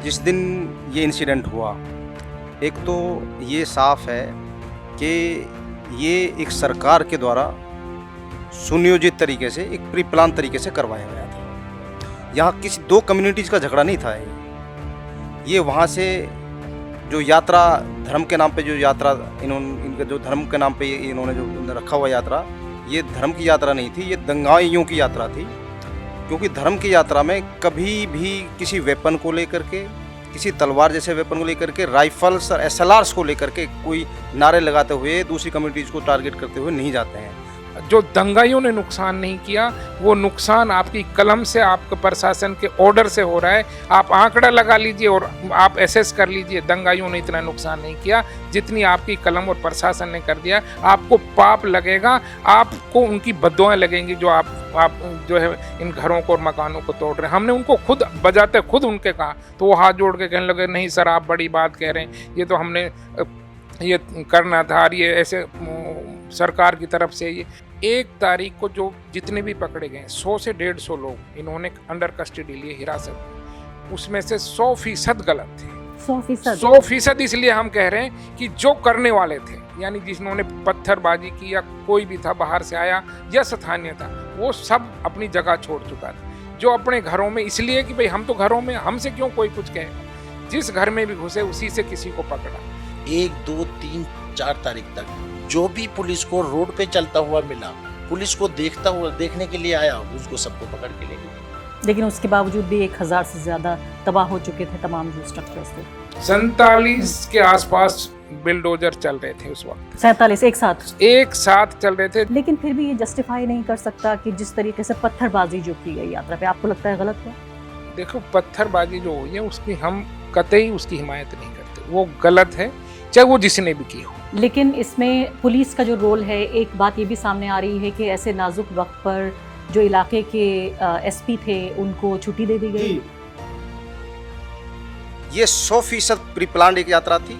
जिस दिन ये इंसिडेंट हुआ, एक तो ये साफ है कि ये एक सरकार के द्वारा सुनियोजित तरीके से, एक प्री प्लान तरीके से करवाया गया था। यहाँ किसी दो कम्युनिटीज़ का झगड़ा नहीं था ये वहाँ से जो यात्रा धर्म के नाम पे जो यात्रा इनका जो धर्म के नाम पे इन्होंने जो रखा हुआ यात्रा, ये धर्म की यात्रा नहीं थी, ये दंगाइयों की यात्रा थी। क्योंकि धर्म की यात्रा में कभी भी किसी वेपन को लेकर के, किसी तलवार जैसे वेपन को लेकर के, राइफल्स और एसएलआर्स को लेकर के कोई नारे लगाते हुए दूसरी कम्युनिटीज़ को टारगेट करते हुए नहीं जाते हैं। जो दंगाइयों ने नुकसान नहीं किया, वो नुकसान आपकी कलम से, आपके प्रशासन के ऑर्डर से हो रहा है। आप आंकड़ा लगा लीजिए और आप एसेस कर लीजिए, दंगाइयों ने इतना नुकसान नहीं किया जितनी आपकी कलम और प्रशासन ने कर दिया। आपको पाप लगेगा, आपको उनकी बद्दुआएं लगेंगी जो आप जो है इन घरों को और मकानों को तोड़ रहे हैं। हमने उनको खुद बजाते खुद उनके कहा, तो वो हाथ जोड़ के कहने लगे नहीं सर आप बड़ी बात कह रहे हैं, ये तो हमने ये करना था, और ये ऐसे सरकार की तरफ से ये 1 तारीख को जो जितने भी पकड़े गए 100 से 150 लोग इन्होंने अंडर कस्टडी लिए हिरासत में, उसमें से 100% गलत थे। 100% इसलिए हम कह रहे हैं कि जो करने वाले थे, यानी जिन्होंने पत्थरबाजी की या कोई भी था बाहर से आया या स्थानीय था, वो सब अपनी जगह छोड़ चुका था। जो अपने घरों में, इसलिए कि भाई हम तो घरों में, हमसे क्यों कोई कुछ कहे, जिस घर में भी घुसे उसी से किसी को पकड़ा। 1, 2, 3, 4 तारीख तक जो भी पुलिस को रोड पे चलता हुआ मिला, पुलिस को देखने के लिए आया, उसको सबको पकड़ के ले गए। लेकिन उसके बावजूद भी 1000 से ज्यादा तबाह हो चुके थे तमाम जो स्ट्रक्चर्स थे। 47 के आसपास बिल्डोजर चल रहे थे उस वक्त। 47 एक साथ चल रहे थे। लेकिन फिर भी ये जस्टिफाई नहीं कर सकता कि जिस तरीके से पत्थरबाजी जो की गई यात्रा पे, आपको लगता है गलत है? देखो, पत्थरबाजी जो हुई है उसकी हम कतई उसकी हिमायत नहीं करते, वो गलत है, चाहे वो जिसने भी की हो। लेकिन इसमें पुलिस का जो रोल है, एक बात ये भी सामने आ रही है कि ऐसे नाजुक वक्त पर जो इलाके के एसपी थे उनको छुट्टी दे दी गई। ये 100% प्री प्लान एक यात्रा थी।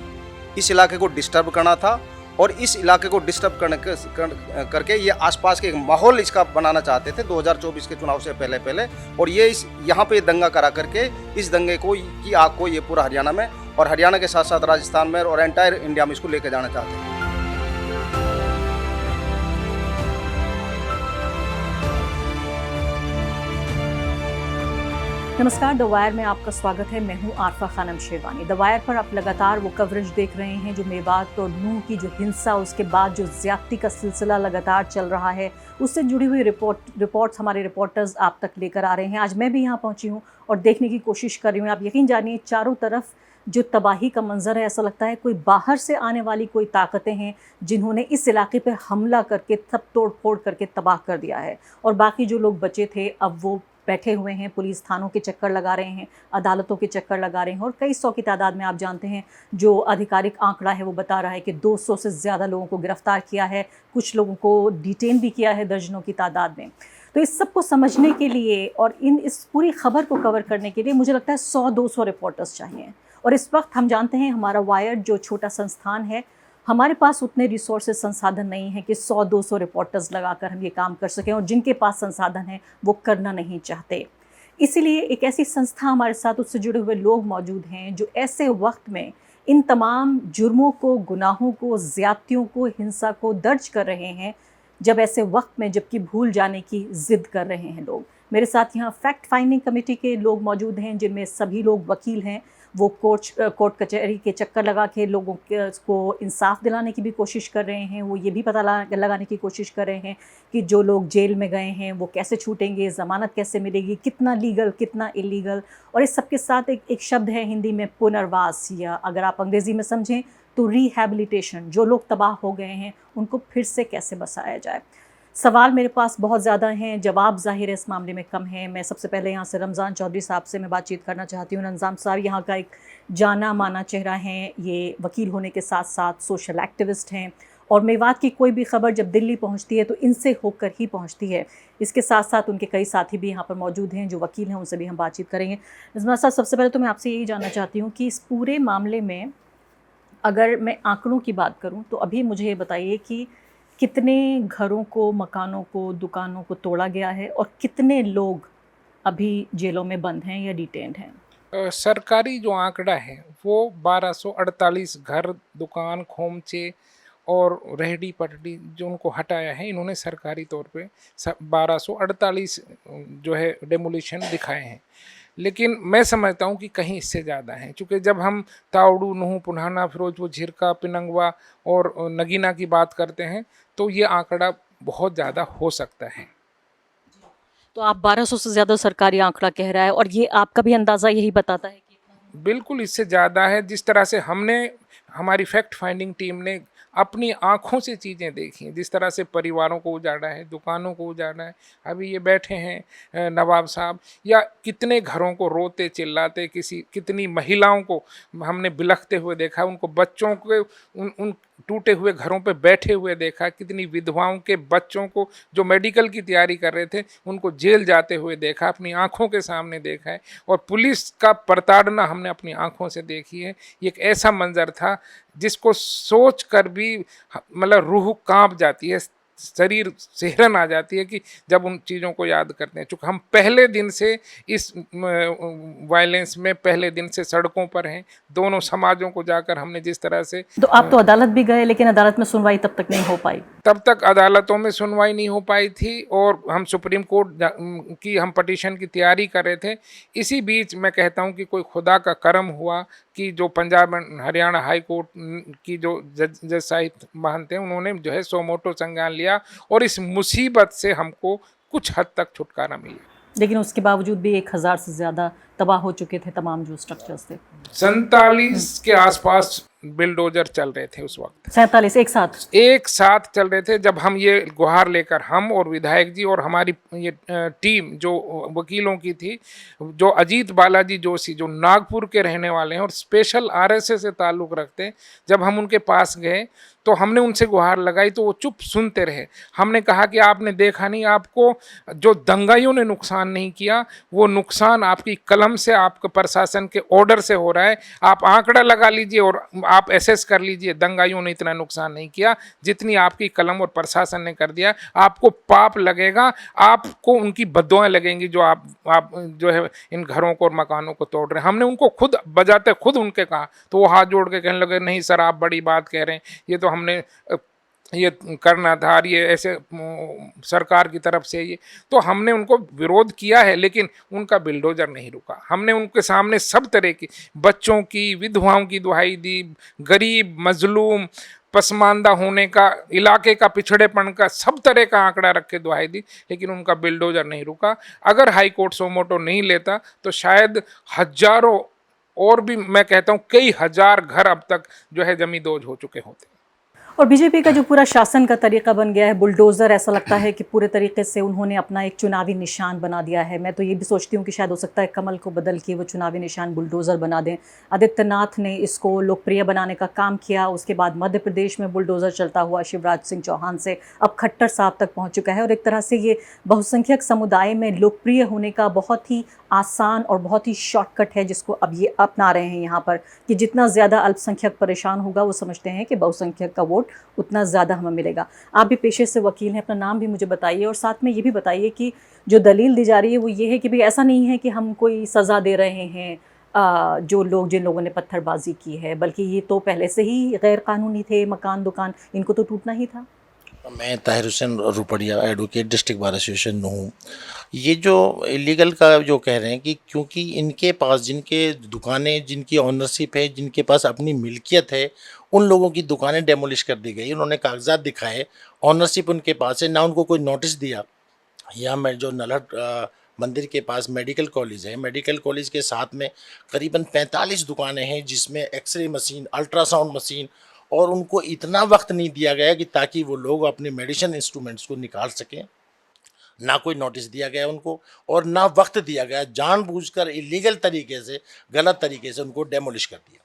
इस इलाके को डिस्टर्ब करना था, और इस इलाके को डिस्टर्ब करके ये आसपास के एक माहौल इसका बनाना चाहते थे 2024 के चुनाव से पहले। और ये यहाँ पे दंगा करा करके इस दंगे को की आग को ये पूरा हरियाणा में, और हरियाणा के साथ साथ राजस्थान में और एंटायर इंडिया में इसको लेकर जाना चाहते हैं। नमस्कार, द वायर में आपका स्वागत है। मैं हूं आरफा खानम शेरवानी। द वायर पर आप लगातार वो कवरेज देख रहे हैं जो मेवात और नूह की जो हिंसा, उसके बाद जो ज्यादती का सिलसिला लगातार चल रहा है, उससे जुड़ी हुई रिपोर्ट्स हमारे रिपोर्टर्स आप तक लेकर आ रहे हैं। आज मैं भी यहाँ पहुँची हूँ और देखने की कोशिश कर रही हूँ। आप यकीन जानिए, चारों तरफ जो तबाही का मंजर है, ऐसा लगता है कोई बाहर से आने वाली कोई ताकतें हैं जिन्होंने इस इलाके पे हमला करके सब तोड़ फोड़ करके तबाह कर दिया है। और बाकी जो लोग बचे थे अब वो बैठे हुए हैं, पुलिस थानों के चक्कर लगा रहे हैं, अदालतों के चक्कर लगा रहे हैं, और कई सौ की तादाद में, आप जानते हैं जो आधिकारिक आंकड़ा है वो बता रहा है कि 200 से ज़्यादा लोगों को गिरफ्तार किया है, कुछ लोगों को डिटेन भी किया है दर्जनों की तादाद में। तो इस सब को समझने के लिए और इस पूरी खबर को कवर करने के लिए मुझे लगता है 100-200 रिपोर्टर्स चाहिए। और इस वक्त हम जानते हैं हमारा वायर जो छोटा संस्थान है, हमारे पास उतने रिसोर्सेज, संसाधन नहीं है कि 100-200 रिपोर्टर्स लगाकर हम ये काम कर सकें, और जिनके पास संसाधन है वो करना नहीं चाहते। इसीलिए एक ऐसी संस्था हमारे साथ, उससे जुड़े हुए लोग मौजूद हैं जो ऐसे वक्त में इन तमाम जुर्मों को, गुनाहों को, ज़्यादतियों को, हिंसा को दर्ज कर रहे हैं, जब ऐसे वक्त में जबकि भूल जाने की ज़िद कर रहे हैं लोग। मेरे साथ यहाँ फैक्ट फाइंडिंग कमेटी के लोग मौजूद हैं, जिनमें सभी लोग वकील हैं। वो कोर्ट कचहरी के चक्कर लगा के लोगों को इंसाफ दिलाने की भी कोशिश कर रहे हैं। वो ये भी पता लगाने की कोशिश कर रहे हैं कि जो लोग जेल में गए हैं वो कैसे छूटेंगे, ज़मानत कैसे मिलेगी, कितना लीगल कितना इलीगल। और इस सब के साथ एक शब्द है हिंदी में, पुनर्वास, या अगर आप अंग्रेज़ी में समझें तो रिहैबिलिटेशन। जो लोग तबाह हो गए हैं उनको फिर से कैसे बसाया जाए। सवाल मेरे पास बहुत ज़्यादा हैं, जवाब ज़ाहिर है इस मामले में कम है। मैं सबसे पहले यहाँ से रमज़ान चौधरी साहब से मैं बातचीत करना चाहती हूँ। रमज़ान साहब यहाँ का एक जाना माना चेहरा हैं, ये वकील होने के साथ साथ सोशल एक्टिविस्ट हैं, और मेवात की कोई भी खबर जब दिल्ली पहुँचती है तो इनसे होकर ही पहुँचती है। इसके साथ साथ उनके कई साथी भी यहाँ पर मौजूद हैं जो वकील हैं, उनसे भी हम बातचीत करेंगे। रमज़ान साहब, सबसे पहले तो मैं आपसे यही जानना चाहती हूँ कि इस पूरे मामले में अगर मैं आंकड़ों की बात करूँ तो अभी मुझे ये बताइए कि कितने घरों को, मकानों को, दुकानों को तोड़ा गया है, और कितने लोग अभी जेलों में बंद हैं या डिटेन्ड हैं? सरकारी जो आंकड़ा है वो 1248 घर, दुकान, खोमचे और रेहड़ी पटड़ी जो उनको हटाया है, इन्होंने सरकारी तौर पे 1248 जो है डेमोलिशन दिखाए हैं। लेकिन मैं समझता हूँ कि कहीं इससे ज़्यादा हैं, क्योंकि जब हम तावड़ू, नूह, पुन्हाना, फिरोजपुर, झिरका, पिनंगवा और नगीना की बात करते हैं तो ये आंकड़ा बहुत ज़्यादा हो सकता है। तो आप 1200 से ज़्यादा सरकारी आंकड़ा कह रहा है, और ये आपका भी अंदाज़ा यही बताता है कि बिल्कुल इससे ज़्यादा है। जिस तरह से हमारी फैक्ट फाइंडिंग टीम ने अपनी आंखों से चीज़ें देखी, जिस तरह से परिवारों को उजाड़ा है, दुकानों को उजाड़ा है, अभी ये बैठे हैं नवाब साहब, या कितने घरों को रोते चिल्लाते, कितनी महिलाओं को हमने बिलखते हुए देखा, उनको बच्चों के उन टूटे हुए घरों पे बैठे हुए देखा, कितनी विधवाओं के बच्चों को जो मेडिकल की तैयारी कर रहे थे उनको जेल जाते हुए देखा, अपनी आंखों के सामने देखा है। और पुलिस का प्रताड़ना हमने अपनी आंखों से देखी है। ये एक ऐसा मंजर था जिसको सोच कर भी मतलब रूह कांप जाती है, शरीर सिहरन आ जाती है कि जब उन चीज़ों को याद करते हैं। चूँकि हम पहले दिन से इस वायलेंस में, पहले दिन से सड़कों पर हैं, दोनों समाजों को जाकर हमने जिस तरह से तो आप तो अदालत भी गए, लेकिन अदालत में सुनवाई तब तक नहीं हो पाई। तब तक अदालतों में सुनवाई नहीं हो पाई थी और हम सुप्रीम कोर्ट की हम पटिशन की तैयारी कर रहे थे। इसी बीच मैं कहता हूं कि कोई खुदा का करम हुआ कि जो पंजाब हरियाणा हाई कोर्ट की जो जज साहिब महंत थे, उन्होंने जो है सो मोटो संज्ञान लिया और इस मुसीबत से हमको कुछ हद तक छुटकारा मिला। लेकिन उसके बावजूद भी 1000 से ज़्यादा तबाह हो चुके थे तमाम जो स्ट्रक्चर्स थे। 47 के आसपास बिल्डोजर चल रहे थे उस वक्त, 47 एक साथ चल रहे थे। जब हम ये गुहार लेकर, हम और विधायक जी और हमारी ये टीम जो वकीलों की थी, जो अजीत बालाजी जोशी जो नागपुर के रहने वाले हैं और स्पेशल आरएसएस से ताल्लुक़ रखते हैं, जब हम उनके पास गए तो हमने उनसे गुहार लगाई तो वो चुप सुनते रहे। हमने कहा कि आपने देखा नहीं, आपको जो दंगाइयों ने नुकसान नहीं किया वो नुकसान आपकी कलम से, आपके प्रशासन के ऑर्डर से हो रहा है। आप आंकड़ा लगा लीजिए और आप एसेस कर लीजिए, दंगाइयों ने इतना नुकसान नहीं किया जितनी आपकी कलम और प्रशासन ने कर दिया। आपको पाप लगेगा, आपको उनकी बद्दुआएं लगेंगी जो आप जो है इन घरों को और मकानों को तोड़ रहे हैं। हमने उनको खुद बजाते खुद उनके कहा तो वो हाथ जोड़ के कहने लगे, नहीं सर आप बड़ी बात कह रहे हैं, ये तो हमने ये करना था और ये ऐसे सरकार की तरफ से ये, तो हमने उनको विरोध किया है लेकिन उनका बिल्डोजर नहीं रुका। हमने उनके सामने सब तरह की बच्चों की, विधवाओं की दुहाई दी, गरीब, मजलूम, पसमानदा होने का, इलाके का पिछड़ेपन का, सब तरह का आंकड़ा रख के दुहाई दी, लेकिन उनका बिल्डोजर नहीं रुका। अगर हाई कोर्ट सोमोटो नहीं लेता तो शायद हजारों और भी, मैं कहता हूँ कई हजार घर अब तक जो है जमींदोज हो चुके होते। और बीजेपी का जो पूरा शासन का तरीका बन गया है बुलडोज़र, ऐसा लगता है कि पूरे तरीके से उन्होंने अपना एक चुनावी निशान बना दिया है। मैं तो ये भी सोचती हूँ कि शायद हो सकता है कमल को बदल के वो चुनावी निशान बुलडोज़र बना दें। आदित्यनाथ ने इसको लोकप्रिय बनाने का काम किया, उसके बाद मध्य प्रदेश में बुलडोज़र चलता हुआ शिवराज सिंह चौहान से अब खट्टर साहब तक पहुँच चुका है। और एक तरह से ये बहुसंख्यक समुदाय में लोकप्रिय होने का बहुत ही आसान और बहुत ही शॉर्टकट है, जिसको अब ये अपना रहे हैं यहाँ पर, कि जितना ज़्यादा अल्पसंख्यक परेशान होगा वो समझते हैं कि बहुसंख्यक का वोट उतना ज़्यादा हमें मिलेगा। आप भी पेशे से वकील हैं, अपना नाम भी मुझे बताइए और साथ में ये भी बताइए कि जो दलील दी जा रही है वो ये है कि भाई ऐसा नहीं है कि हम कोई सज़ा दे रहे हैं जिन लोगों ने पत्थरबाजी की है, बल्कि ये तो पहले से ही गैर कानूनी थे, मकान दुकान इनको तो टूटना ही था। मैं Tahir Hussain Rupadiya, advocate, district bar association हूँ। ये जो इलीगल का जो कह रहे हैं कि क्योंकि इनके पास जिनके दुकानें, जिनकी ऑनरशिप है, जिनके पास अपनी मिल्कियत है, उन लोगों की दुकानें डेमोलिश कर दी गई। उन्होंने कागजात दिखाए, ऑनरशिप उनके पास है, ना उनको कोई नोटिस दिया। यहाँ मैं जो नलहट मंदिर के पास मेडिकल कॉलेज है, मेडिकल कॉलेज के साथ में करीबन 45 दुकानें हैं जिसमें एक्सरे मशीन, अल्ट्रासाउंड मशीन, और उनको इतना वक्त नहीं दिया गया कि ताकि वो लोग अपने मेडिसिन इंस्ट्रूमेंट्स को निकाल सकें। ना कोई नोटिस दिया गया उनको और ना वक्त दिया गया, जानबूझकर इलीगल तरीके से, गलत तरीके से उनको डेमोलिश कर दिया।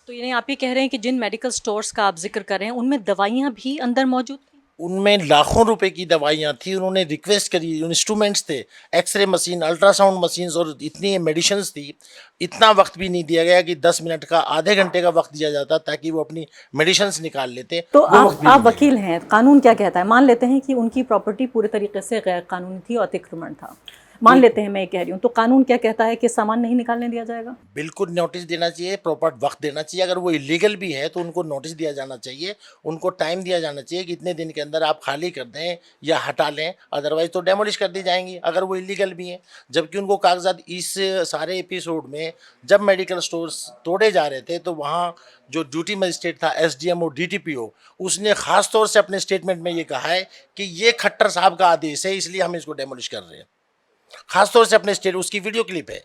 तो यानी आप ये कह रहे हैं कि जिन मेडिकल स्टोर्स का आप जिक्र कर रहे हैं उनमें दवाइयाँ भी अंदर मौजूद थी? उनमें लाखों रुपए की दवाइयाँ थी। उन्होंने रिक्वेस्ट करी, इंस्ट्रूमेंट्स थे, एक्सरे मशीन, अल्ट्रासाउंड मशीन्स और इतनी मेडिसिन्स थी। इतना वक्त भी नहीं दिया गया कि 10 मिनट का, आधे घंटे का वक्त दिया जाता ताकि वो अपनी मेडिसिन्स निकाल लेते। तो आप वकील हैं, कानून क्या कहता है? मान लेते हैं कि उनकी प्रॉपर्टी पूरे तरीके से गैर कानूनी थी और अतिक्रमण था, मान लेते हैं, मैं ये कह रही हूँ, तो कानून क्या कहता है कि सामान नहीं निकालने दिया जाएगा? बिल्कुल नोटिस देना चाहिए, प्रॉपर वक्त देना चाहिए। अगर वो इलीगल भी है तो उनको नोटिस दिया जाना चाहिए, उनको टाइम दिया जाना चाहिए कि इतने दिन के अंदर आप खाली कर दें या हटा लें, अदरवाइज तो डेमोलिश कर दी जाएंगी अगर वो इलीगल भी हैं। जबकि उनको कागजात इस सारे एपिसोड में जब मेडिकल स्टोर्स तोड़े जा रहे थे तो वहाँ जो ड्यूटी मजिस्ट्रेट था, एसडीएम और डीटीपीओ, उसने खास तौर से अपने स्टेटमेंट में ये कहा है कि ये खट्टर साहब का आदेश है, इसलिए हम इसको डेमोलिश कर रहे हैं। खास तौर से अपने स्टेट, उसकी वीडियो क्लिप है,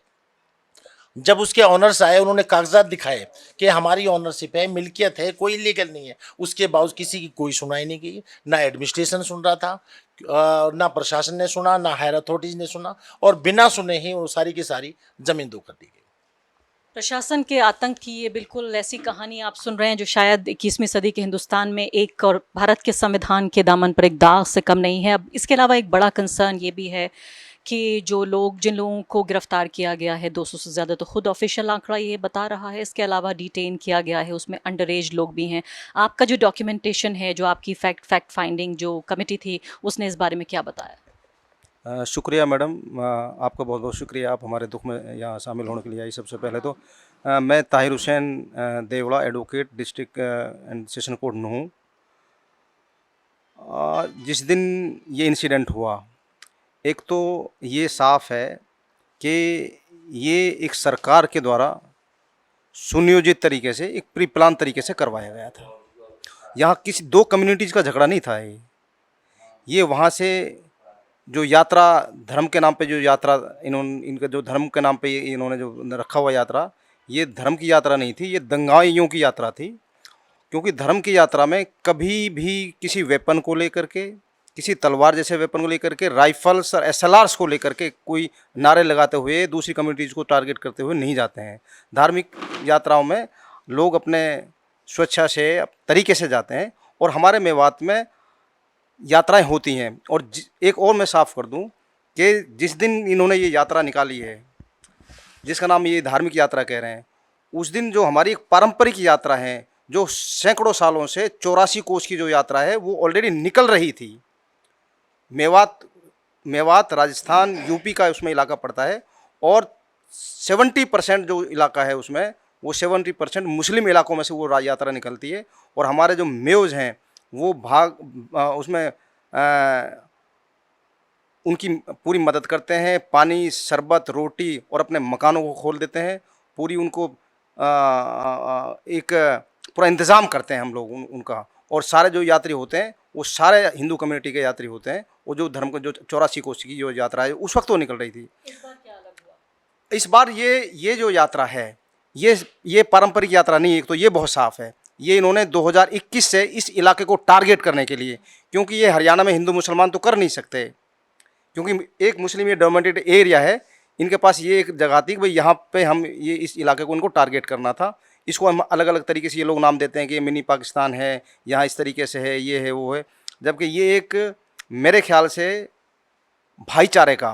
जब उसके ऑनर्स आए उन्होंने कागजात दिखाए कि हमारी ऑनरशिप है, मिल्कियत है, कोई लीगल नहीं है। उसके बावजूद किसी की कोई सुनाई नहीं की, ना एडमिनिस्ट्रेशन सुन रहा था, ना प्रशासन ने सुना, ना हायर अथॉरिटीज ने सुना, और बिना सुने ही वो सारी की सारी जमीन दो कर दी गई। प्रशासन के आतंक की ये बिल्कुल ऐसी कहानी आप सुन रहे हैं जो शायद 21वीं सदी के हिंदुस्तान में एक, और भारत के संविधान के दामन पर एक दाग से कम नहीं है। अब इसके अलावा एक बड़ा कंसर्न ये भी है कि जो लोग, जिन लोगों को गिरफ्तार किया गया है 200 से ज़्यादा, तो खुद ऑफिशियल आंकड़ा ये बता रहा है, इसके अलावा डिटेन किया गया है, उसमें अंडर एज लोग भी हैं। आपका जो डॉक्यूमेंटेशन है, जो आपकी फैक्ट फाइंडिंग जो कमेटी थी, उसने इस बारे में क्या बताया? शुक्रिया मैडम, आपका बहुत बहुत शुक्रिया, आप हमारे दुख में यहाँ शामिल होने के लिए आई। सबसे पहले तो मैं Tahir Hussain Devda, advocate, district and session court Nuh. जिस दिन ये इंसिडेंट हुआ, एक तो ये साफ है कि ये एक सरकार के द्वारा सुनियोजित तरीके से, एक प्री प्लान तरीके से करवाया गया था। यहाँ किसी दो कम्युनिटीज़ का झगड़ा नहीं था। ये वहाँ से जो यात्रा, धर्म के नाम पे जो यात्रा इनका जो धर्म के नाम पे इन्होंने जो रखा हुआ यात्रा, ये धर्म की यात्रा नहीं थी, ये दंगाइयों की यात्रा थी। क्योंकि धर्म की यात्रा में कभी भी किसी वेपन को लेकर के, किसी तलवार जैसे वेपन को लेकर के, राइफल्स और एसएलआर्स को लेकर के कोई नारे लगाते हुए दूसरी कम्युनिटीज़ को टारगेट करते हुए नहीं जाते हैं। धार्मिक यात्राओं में लोग अपने स्वेच्छा से, तरीके से जाते हैं, और हमारे मेवात में यात्राएं होती हैं। और एक और मैं साफ कर दूं कि जिस दिन इन्होंने ये यात्रा निकाली है, जिसका नाम ये धार्मिक यात्रा कह रहे हैं, उस दिन जो हमारी एक पारंपरिक यात्रा है, जो सैकड़ों सालों से 84 कोस की जो यात्रा है, वो ऑलरेडी निकल रही थी। मेवात राजस्थान यूपी का उसमें इलाका पड़ता है, और 70% जो इलाका है उसमें, वो 70% मुस्लिम इलाकों में से वो यात्रा निकलती है। और हमारे जो मेवज हैं वो उसमें उनकी पूरी मदद करते हैं, पानी, शरबत, रोटी, और अपने मकानों को खोल देते हैं। पूरी उनको एक पूरा इंतज़ाम करते हैं हम लोग उनका। और सारे जो यात्री होते हैं वो सारे हिंदू कम्युनिटी के यात्री होते हैं। वो जो धर्म को जो 84 कोस की जो यात्रा है, उस वक्त वो निकल रही थी। इस बार क्या अलग हुआ? इस बार ये जो यात्रा है, ये पारंपरिक यात्रा नहीं है। एक तो ये बहुत साफ है, ये इन्होंने 2021 से इस इलाके को टारगेट करने के लिए, क्योंकि ये हरियाणा में हिंदू मुसलमान तो कर नहीं सकते, क्योंकि एक मुस्लिम ये डोमिनेटेड एरिया है। इनके पास ये एक जगह थी कि भाई यहाँ पे हम ये इस इलाके को इनको टारगेट करना था। इसको हम अलग अलग तरीके से ये लोग नाम देते हैं कि ये मिनी पाकिस्तान है, यहाँ इस तरीके से है, ये है, वो है। जबकि ये एक, मेरे ख्याल से, भाईचारे का,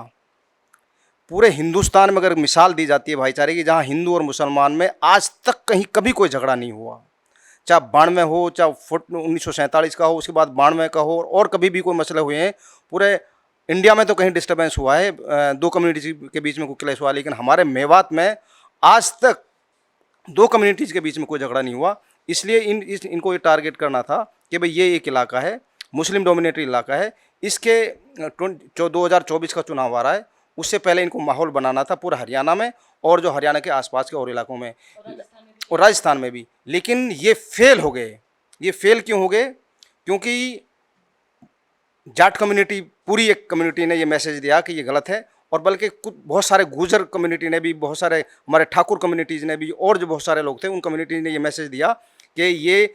पूरे हिंदुस्तान में अगर मिसाल दी जाती है भाईचारे की, जहाँ हिंदू और मुसलमान में आज तक कहीं कभी कोई झगड़ा नहीं हुआ, चाहे 92 हो, चाहे 1947 का हो, उसके बाद 92 का हो, और कभी भी कोई मसले हुए हैं। पूरे इंडिया में तो कहीं डिस्टर्बेंस हुआ है, दो कम्युनिटीज़ के बीच में कोई क्लैश हुआ, लेकिन हमारे मेवात में आज तक दो कम्युनिटीज़ के बीच में कोई झगड़ा नहीं हुआ। इसलिए इनको ये टारगेट करना था कि भाई ये एक इलाका है, मुस्लिम डोमिनेटेड इलाका है, इसके 2024 का चुनाव आ रहा है, उससे पहले इनको माहौल बनाना था पूरा हरियाणा में, और जो हरियाणा के आसपास के और इलाकों में, और राजस्थान में भी। लेकिन ये फेल हो गए। ये फेल क्यों हो गए? क्योंकि जाट कम्युनिटी, पूरी एक कम्युनिटी ने ये मैसेज दिया कि ये गलत है, और बल्कि कुछ बहुत सारे गुजर कम्युनिटी ने भी, बहुत सारे हमारे ठाकुर कम्युनिटीज़ ने भी, और जो बहुत सारे लोग थे उन कम्युनिटी ने ये मैसेज दिया कि ये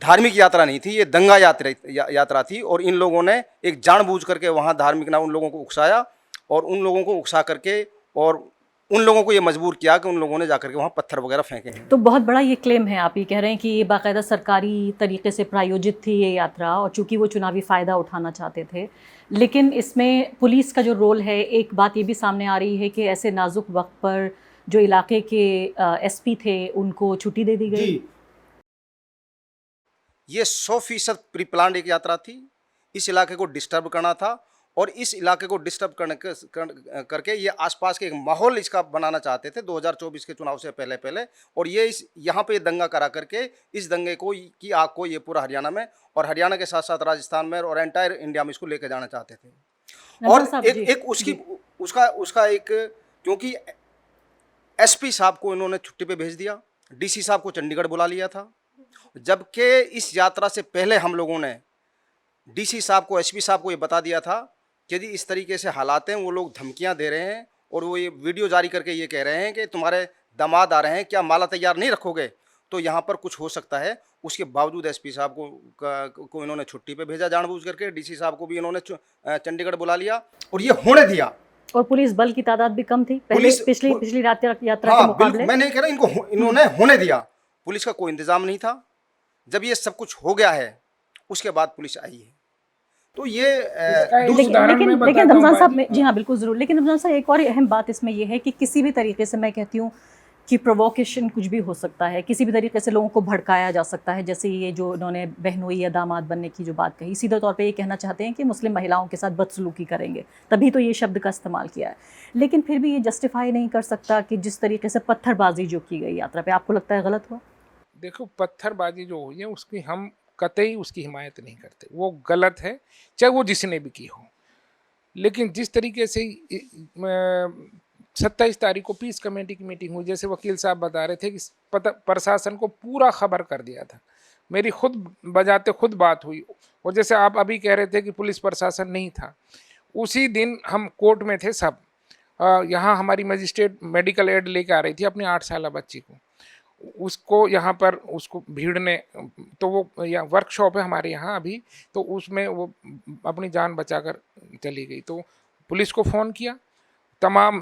धार्मिक यात्रा नहीं थी, ये दंगा यात्रा थी। और इन लोगों ने एक जानबूझ करके वहाँ धार्मिक ना उन लोगों को उकसाया, और उन लोगों को उकसा करके और उन लोगों को ये मजबूर किया कि उन लोगों ने जाकर के वहाँ पत्थर वगैरह फेंके हैं। तो बहुत बड़ा ये क्लेम है, आप ये कह रहे हैं कि ये बाकायदा सरकारी तरीके से प्रायोजित थी ये यात्रा, और चूंकि वो चुनावी फ़ायदा उठाना चाहते थे। लेकिन इसमें पुलिस का जो रोल है, एक बात ये भी सामने आ रही है कि ऐसे नाजुक वक्त पर जो इलाके के एसपी थे उनको छुट्टी दे दी गई। ये 100% प्री प्लान्ड एक यात्रा थी। इस इलाके को डिस्टर्ब करना था, और इस इलाके को डिस्टर्ब करके ये आसपास के एक माहौल इसका बनाना चाहते थे 2024 के चुनाव से पहले और ये इस यहाँ पे दंगा करा करके इस दंगे को की आग को ये पूरा हरियाणा में और हरियाणा के साथ साथ राजस्थान में और एंटायर इंडिया में इसको लेके जाना चाहते थे। और उसका एक क्योंकि एसपी साहब को इन्होंने छुट्टी पे भेज दिया, डीसी साहब को चंडीगढ़ बुला लिया था, जबकि इस यात्रा से पहले हम लोगों ने डीसी साहब को एसपी साहब को ये बता दिया था कि यदि इस तरीके से हालात हैं, वो लोग धमकियां दे रहे हैं और वो ये वीडियो जारी करके ये कह रहे हैं कि तुम्हारे दामाद आ रहे हैं, क्या माला तैयार नहीं रखोगे तो यहाँ पर कुछ हो सकता है। उसके बावजूद एसपी साहब को इन्होंने छुट्टी पे भेजा जानबूझ करके, डीसी साहब को भी इन्होंने चंडीगढ़ बुला लिया और ये होने दिया। और पुलिस बल की तादाद भी कम थी पहले पिछली यात्रा के मुकाबले। मैं नहीं कह रहा इन्होंने होने दिया, पुलिस का कोई इंतजाम नहीं था। जब ये सब कुछ हो गया है उसके बाद पुलिस आई है। तो ये लेकिन रमजान साहब, जी हाँ बिल्कुल ज़रूर, लेकिन रमजान साहब एक और अहम बात इसमें यह है कि किसी भी तरीके से मैं कहती हूँ कि प्रोवोकेशन कुछ भी हो सकता है, किसी भी तरीके से लोगों को भड़काया जा सकता है। जैसे ये जो उन्होंने बहनोई या दामाद बनने की जो बात कही, सीधे तौर पे ये कहना चाहते हैं कि मुस्लिम महिलाओं के साथ बदसलूकी करेंगे, तभी तो ये शब्द का इस्तेमाल किया है। लेकिन फिर भी ये जस्टिफाई नहीं कर सकता कि जिस तरीके से पत्थरबाजी जो की गई यात्रा पे, आपको लगता है गलत हुआ? देखो, पत्थरबाजी जो हुई है उसकी हम कतई उसकी हिमायत नहीं करते, वो गलत है चाहे वो जिसने भी की हो। लेकिन जिस तरीके से 27 तारीख को पीस कमेटी की मीटिंग हुई, जैसे वकील साहब बता रहे थे कि प्रशासन को पूरा खबर कर दिया था, मेरी खुद बजाते खुद बात हुई। और जैसे आप अभी कह रहे थे कि पुलिस प्रशासन नहीं था, उसी दिन हम कोर्ट में थे सब। यहाँ हमारी मजिस्ट्रेट मेडिकल एड लेके आ रही थी अपनी 8 साल बच्ची को, उसको यहाँ पर उसको भीड़ ने, तो वो यहाँ वर्कशॉप है हमारे यहाँ अभी, तो उसमें वो अपनी जान बचाकर चली गई। तो पुलिस को फ़ोन किया, तमाम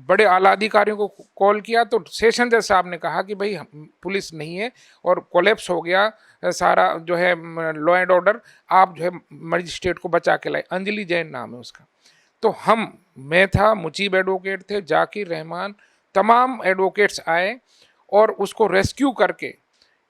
बड़े आला अधिकारियों को कॉल किया, तो सेशन जज साहब ने कहा कि भाई पुलिस नहीं है और कोलैप्स हो गया सारा जो है लॉ एंड ऑर्डर, आप जो है मजिस्ट्रेट को बचा के लाए। अंजलि जैन नाम है उसका। तो मैं था, मुजीब एडवोकेट थे, जाकिर रहमान, तमाम एडवोकेट्स आए और उसको रेस्क्यू करके।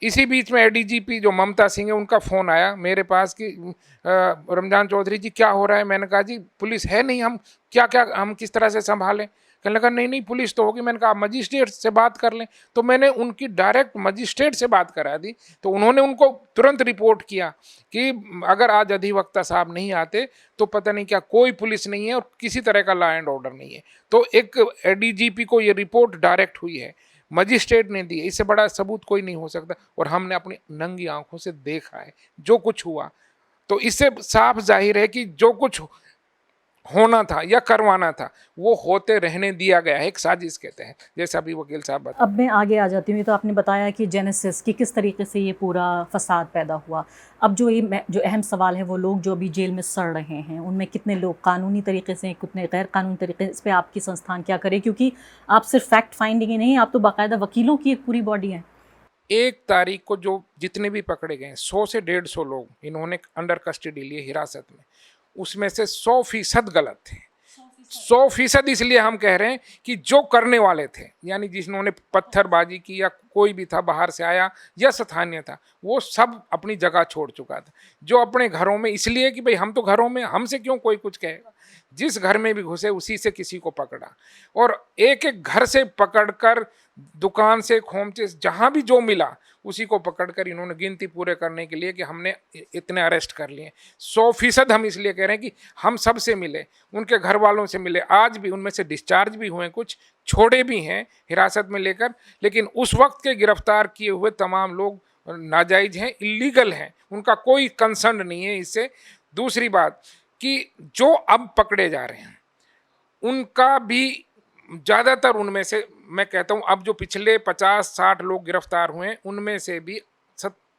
इसी बीच में एडीजीपी जो ममता सिंह है, उनका फ़ोन आया मेरे पास कि रमजान चौधरी जी क्या हो रहा है। मैंने कहा जी पुलिस है नहीं, हम हम किस तरह से संभालें। कहने लगा नहीं पुलिस तो होगी। मैंने कहा मजिस्ट्रेट से बात कर लें। तो मैंने उनकी डायरेक्ट मजिस्ट्रेट से बात करा दी, तो उन्होंने उनको तुरंत रिपोर्ट किया कि अगर आज अधिवक्ता साहब नहीं आते तो पता नहीं क्या, कोई पुलिस नहीं है और किसी तरह का लॉ एंड ऑर्डर नहीं है। तो एक एडीजीपी को ये रिपोर्ट डायरेक्ट हुई है, मजिस्ट्रेट ने दी है, इससे बड़ा सबूत कोई नहीं हो सकता। और हमने अपनी नंगी आंखों से देखा है जो कुछ हुआ। तो इससे साफ जाहिर है कि जो कुछ होना था या करवाना था वो होते रहने दिया गया है, एक साजिश के तहत, जैसे अभी वकील साहब बता। अब मैं आगे आ जाती हूँ। तो आपने बताया कि जेनेसिस की किस तरीके से ये पूरा फसाद पैदा हुआ। अब जो अहम सवाल है, वो लोग जो अभी जेल में सड़ रहे हैं उनमें कितने लोग कानूनी तरीके से, कितने गैर कानूनी तरीके से, इस पर आपकी संस्थान क्या करे? क्योंकि आप सिर्फ फैक्ट फाइंडिंग ही नहीं, आप तो बाकायदा वकीलों की एक पूरी बॉडी है। 1 तारीख को जो जितने भी पकड़े गए 100 से 150 लोग इन्होंने अंडर कस्टडी लिए हिरासत में, उसमें से 100% गलत थे। 100% इसलिए हम कह रहे हैं कि जो करने वाले थे, यानी जिन्होंने पत्थरबाजी की या कोई भी था बाहर से आया या स्थानीय था, वो सब अपनी जगह छोड़ चुका था। जो अपने घरों में, इसलिए कि भाई हम तो घरों में, हमसे क्यों कोई कुछ कहेगा, जिस घर में भी घुसे उसी से किसी को पकड़ा। और एक एक घर से पकड़कर, दुकान से, खोमचे, जहाँ भी जो मिला उसी को पकड़कर इन्होंने गिनती पूरे करने के लिए कि हमने इतने अरेस्ट कर लिए। 100% हम इसलिए कह रहे हैं कि हम सब से मिले, उनके घर वालों से मिले। आज भी उनमें से डिस्चार्ज भी हुए, कुछ छोड़े भी हैं हिरासत में लेकर। लेकिन उस वक्त के गिरफ्तार किए हुए तमाम लोग नाजायज हैं, इलीगल हैं, उनका कोई कंसर्न नहीं है इससे। दूसरी बात कि जो अब पकड़े जा रहे हैं उनका भी ज़्यादातर, उनमें से मैं कहता हूँ अब जो पिछले 50-60 लोग गिरफ्तार हुए हैं उनमें से भी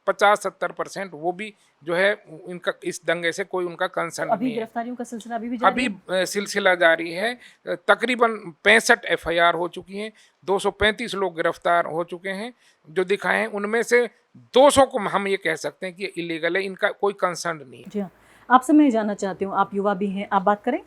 50-70% वो भी जो है इनका इस दंगे से कोई उनका कंसर्न नहीं है। अभी गिरफ्तारियों का सिलसिला अभी सिलसिला जारी है। तकरीबन 65 FIR हो चुकी हैं, 235 लोग गिरफ्तार हो चुके हैं जो दिखाए हैं। उनमें से 200 को हम ये कह सकते हैं कि इलीगल है, इनका कोई कंसर्न नहीं है। जी हाँ, आपसे मैं जानना चाहती हूँ, आप युवा भी हैं, आप बात करें।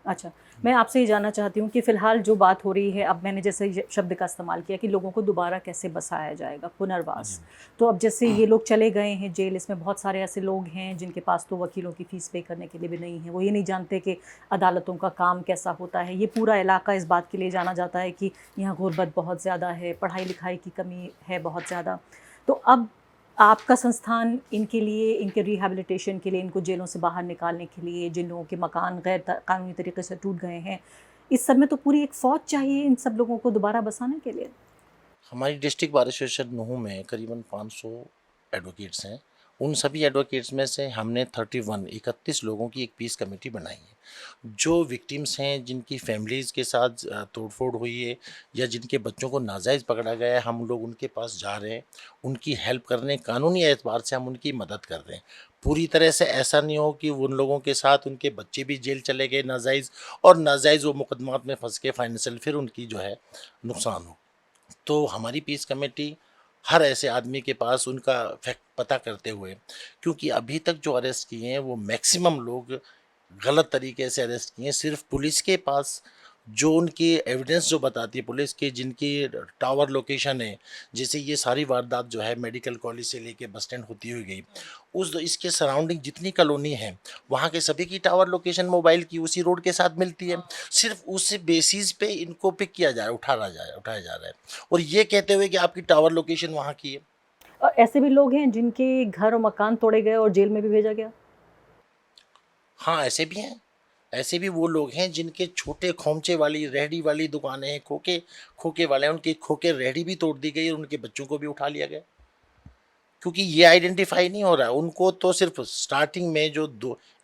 अच्छा, मैं आपसे ये जानना चाहती हूँ कि फ़िलहाल जो बात हो रही है, अब मैंने जैसे ये शब्द का इस्तेमाल किया कि लोगों को दोबारा कैसे बसाया जाएगा, पुनर्वास। तो अब जैसे ये लोग चले गए हैं जेल, इसमें बहुत सारे ऐसे लोग हैं जिनके पास तो वकीलों की फ़ीस पे करने के लिए भी नहीं है। वो ये नहीं जानते कि अदालतों का काम कैसा होता है। ये पूरा इलाका इस बात के लिए जाना जाता है कि यहाँ गुर्बत बहुत ज़्यादा है, पढ़ाई-लिखाई की कमी है बहुत ज़्यादा। तो अब आपका संस्थान इनके लिए, इनके रिहैबिलिटेशन के लिए, इनको जेलों से बाहर निकालने के लिए, जिन लोगों के मकान गैर कानूनी तरीके से टूट गए हैं, इस सब में तो पूरी एक फ़ौज चाहिए इन सब लोगों को दोबारा बसाने के लिए। हमारी डिस्ट्रिक्ट बार एसोसिएशन नूह में करीबन 500 एडवोकेट्स हैं। उन सभी एडवोकेट्स में से हमने 31 लोगों की एक पीस कमेटी बनाई है। जो विक्टिम्स हैं, जिनकी फैमिलीज़ के साथ तोड़फोड़ हुई है या जिनके बच्चों को नाजायज़ पकड़ा गया है, हम लोग उनके पास जा रहे हैं, उनकी हेल्प कर रहे हैं, कानूनी एतबार से हम उनकी मदद कर रहे हैं। पूरी तरह से ऐसा नहीं हो कि उन लोगों के साथ उनके बच्चे भी जेल चले गए नाजायज़, और नाजायज़ वो मुकदमात में फंस के फाइनेंशियल फिर उनकी जो है नुकसान हो। तो हमारी पीस कमेटी हर ऐसे आदमी के पास उनका फैक्ट पता करते हुए, क्योंकि अभी तक जो अरेस्ट किए हैं वो मैक्सिमम लोग गलत तरीके से अरेस्ट किए हैं। सिर्फ पुलिस के पास जो उनकी एविडेंस जो बताती है पुलिस की, जिनकी टावर लोकेशन है, जैसे ये सारी वारदात जो है मेडिकल कॉलेज से लेके बस स्टैंड होती हुई गई, इसके सराउंडिंग जितनी कॉलोनी है वहाँ के सभी की टावर लोकेशन मोबाइल की उसी रोड के साथ मिलती है। सिर्फ उस बेसिस पे इनको पिक किया जा रहा है, उठाया जा रहा है, और ये कहते हुए कि आपकी टावर लोकेशन वहाँ की है। और ऐसे भी लोग हैं जिनके घर और मकान तोड़े गए और जेल में भी भेजा गया। हाँ, ऐसे भी हैं। ऐसे भी वो लोग हैं जिनके छोटे खोमचे वाली रेहड़ी वाली दुकानें हैं, खोके वाले हैं, उनकी खोके रेहड़ी भी तोड़ दी गई और उनके बच्चों को भी उठा लिया गया, क्योंकि ये आइडेंटिफाई नहीं हो रहा है उनको। तो सिर्फ स्टार्टिंग में जो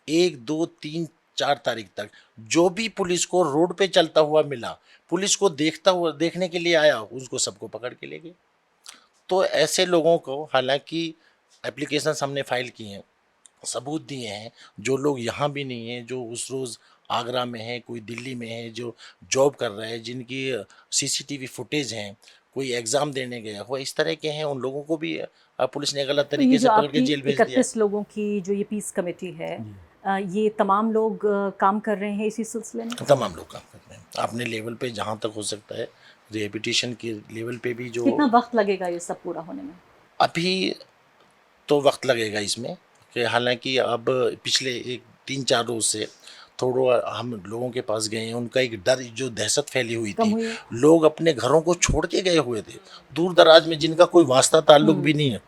1, 2, 3, 4 तारीख तक जो भी पुलिस को रोड पे चलता हुआ मिला, पुलिस को देखने के लिए आया, उसको सबको पकड़ के ले गए। तो ऐसे लोगों को, हालांकि एप्लीकेशन हमने फाइल की हैं, सबूत दिए हैं, जो लोग यहाँ भी नहीं हैं, जो उस रोज़ आगरा में है, कोई दिल्ली में है, जो जॉब कर रहे हैं, जिनकी सीसीटीवी फुटेज हैं, कोई एग्ज़ाम देने गया हो, इस तरह के हैं, उन लोगों को भी पुलिस ने गलत तो तरीके से पकड़ के जेल भेज दिया। 31 लोगों की जो ये पीस कमेटी है, ये तमाम लोग काम कर रहे हैं इसी सिलसिले में। तमाम लोग काम कर रहे हैं अपने लेवल पे, जहाँ तक हो सकता है रिहेबिलिटेशन के लेवल पे भी। जो कितना वक्त लगेगा ये सब पूरा होने में? अभी तो वक्त लगेगा इसमें, कि हालांकि अब पिछले 3-4 रोज से थोड़ा हम लोगों के पास गए हैं, उनका एक डर, जो दहशत फैली हुई थी, लोग अपने घरों को छोड़ के गए हुए थे, दूर दराज में, जिनका कोई वास्ता ताल्लुक भी नहीं है,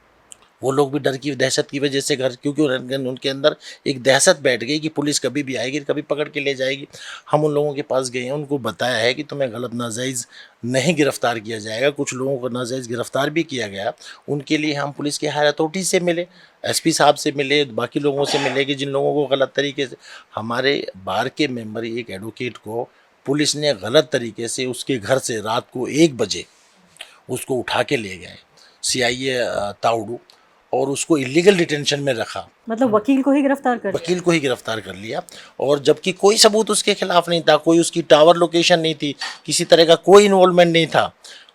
वो लोग भी डर की दहशत की वजह से घर, क्योंकि उनके अंदर एक दहशत बैठ गई कि पुलिस कभी भी आएगी, कभी पकड़ के ले जाएगी। हम उन लोगों के पास गए हैं, उनको बताया है कि तुम्हें गलत नाजायज़ नहीं गिरफ्तार किया जाएगा। कुछ लोगों को नाजायज़ गिरफ्तार भी किया गया, उनके लिए हम पुलिस के हायर अथॉरिटी से मिले, एसपी साहब से मिले, बाकी लोगों से मिले कि जिन लोगों को गलत तरीके से, हमारे बार के मेंबर एक एडवोकेट को पुलिस ने गलत तरीके से उसके घर से रात को 1 बजे उसको उठा के ले गए CIA ताउडू, और उसको इलीगल डिटेंशन में रखा। मतलब वकील को ही गिरफ्तार कर लिया, और जबकि कोई सबूत उसके खिलाफ नहीं था, कोई उसकी टावर लोकेशन नहीं थी, किसी तरह का कोई इन्वॉल्वमेंट नहीं था,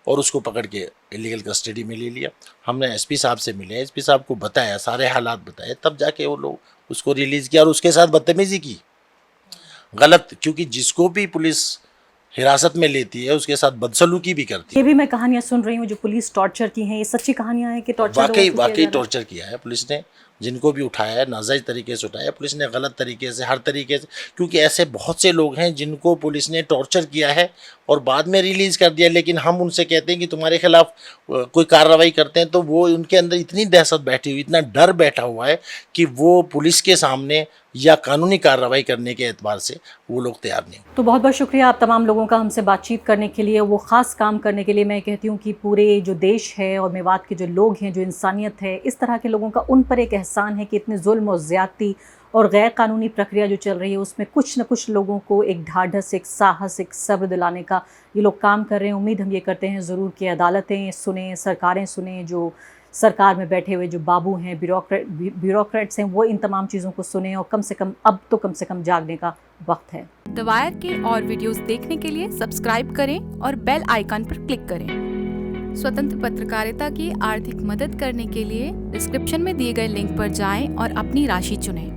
और उसको पकड़ के इलीगल कस्टडी में ले लिया। हमने एसपी साहब से मिले, एसपी साहब को बताया, सारे हालात बताए, तब जाके वो लोग उसको रिलीज़ किया, और उसके साथ बदतमीजी की, गलत, क्योंकि जिसको भी पुलिस हिरासत में लेती है उसके साथ बदसलूकी भी करती है। ये भी मैं कहानियां सुन रही हूँ जो पुलिस टॉर्चर की हैं, ये सच्ची कहानियां हैं कि टॉर्चर वाकई टॉर्चर किया है पुलिस ने, जिनको भी उठाया है नाजायज़ तरीके से उठाया पुलिस ने, गलत तरीके से, हर तरीके से, क्योंकि ऐसे बहुत से लोग हैं जिनको पुलिस ने टॉर्चर किया है और बाद में रिलीज़ कर दिया, लेकिन हम उनसे कहते हैं कि तुम्हारे खिलाफ कोई कार्रवाई करते हैं, तो वो उनके अंदर इतनी दहशत बैठी हुई, इतना डर बैठा हुआ है कि वो पुलिस के सामने या कानूनी कार्रवाई करने के एतबार से वो लोग तैयार नहीं। तो बहुत बहुत शुक्रिया आप तमाम लोगों का हमसे बातचीत करने के लिए, वो ख़ास काम करने के लिए। मैं कहती हूँ कि पूरे जो देश है और मेवात के जो लोग हैं, जो इंसानियत है, इस तरह के लोगों का उन पर एक एहसान है कि इतने जुल्म और ज़्यादती और गैर कानूनी प्रक्रिया जो चल रही है उसमें कुछ न कुछ लोगों को एक ढाढ़स, एक साहस, एक सब्र दिलाने का ये लोग काम कर रहे हैं। उम्मीद हम ये करते हैं ज़रूर कि अदालतें सुने, सरकारें सुने, जो सरकार में बैठे हुए जो बाबू हैं, ब्यूरोक्रेट्स हैं, वो इन तमाम चीज़ों को सुने, और कम से कम जागने का वक्त है। द वायर के और वीडियोस देखने के लिए सब्सक्राइब करें और बेल आइकन पर क्लिक करें। स्वतंत्र पत्रकारिता की आर्थिक मदद करने के लिए डिस्क्रिप्शन में दिए गए लिंक पर जाएं और अपनी राशि चुनें।